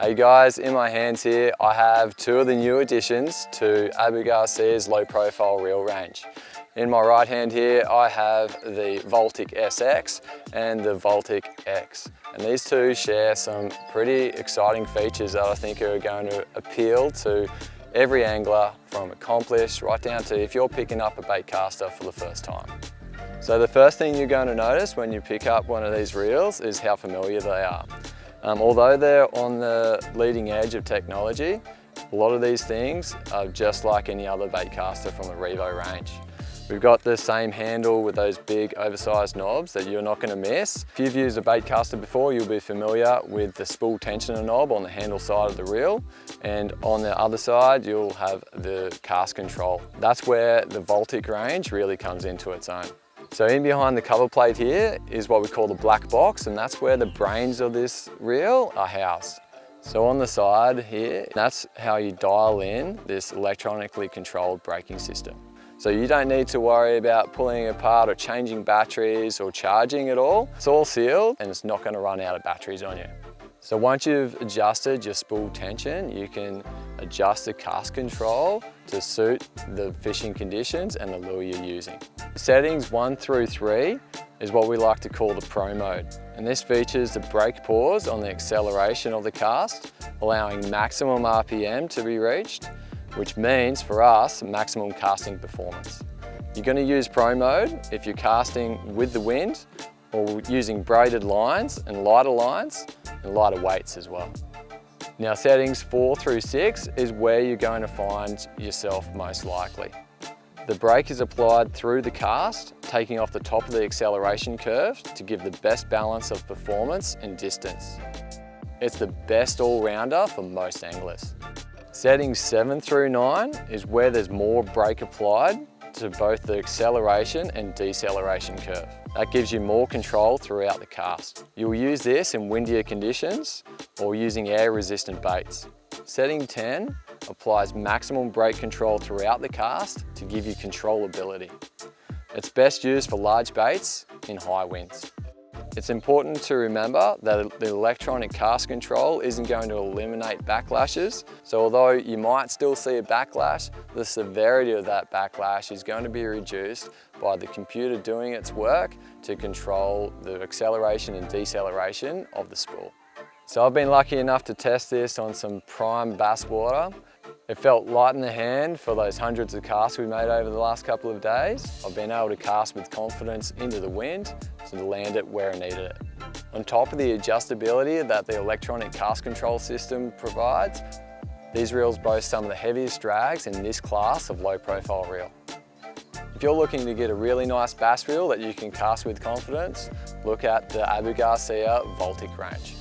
Hey guys, in my hands here I have two of the new additions to Abu Garcia's low profile reel range. In my right hand here I have the VOLTiQ SX and the VOLTiQ X. And these two share some pretty exciting features that I think are going to appeal to every angler, from accomplished right down to if you're picking up a bait caster for the first time. So the first thing you're going to notice when you pick up one of these reels is how familiar they are. Although they're on the leading edge of technology, a lot of these things are just like any other bait caster from the Revo range. We've got the same handle with those big oversized knobs that you're not going to miss. If you've used a bait caster before, you'll be familiar with the spool tensioner knob on the handle side of the reel, and on the other side you'll have the cast control. That's where the VOLTiQ range really comes into its own. So in behind the cover plate here is what we call the black box, and that's where the brains of this reel are housed. So on the side here, that's how you dial in this electronically controlled braking system. So you don't need to worry about pulling it apart or changing batteries or charging at all. It's all sealed and it's not going to run out of batteries on you. So once you've adjusted your spool tension, you can adjust the cast control to suit the fishing conditions and the lure you're using. Settings 1 through 3 is what we like to call the Pro mode. And this features the brake pause on the acceleration of the cast, allowing maximum RPM to be reached, which means for us, maximum casting performance. You're going to use Pro mode if you're casting with the wind or using braided lines and lighter weights as well. Now settings 4 through 6 is where you're going to find yourself most likely. The brake is applied through the cast, taking off the top of the acceleration curve to give the best balance of performance and distance. It's the best all-rounder for most anglers. Settings 7 through 9 is where there's more brake applied to both the acceleration and deceleration curve. That gives you more control throughout the cast. You'll use this in windier conditions or using air-resistant baits. Setting 10 applies maximum brake control throughout the cast to give you controllability. It's best used for large baits in high winds. It's important to remember that the electronic cast control isn't going to eliminate backlashes. So although you might still see a backlash, the severity of that backlash is going to be reduced by the computer doing its work to control the acceleration and deceleration of the spool. So I've been lucky enough to test this on some prime bass water. It felt light in the hand for those hundreds of casts we made over the last couple of days. I've been able to cast with confidence into the wind to land it where I needed it. On top of the adjustability that the electronic cast control system provides, these reels boast some of the heaviest drags in this class of low profile reel. If you're looking to get a really nice bass reel that you can cast with confidence, look at the Abu Garcia VOLTiQ range.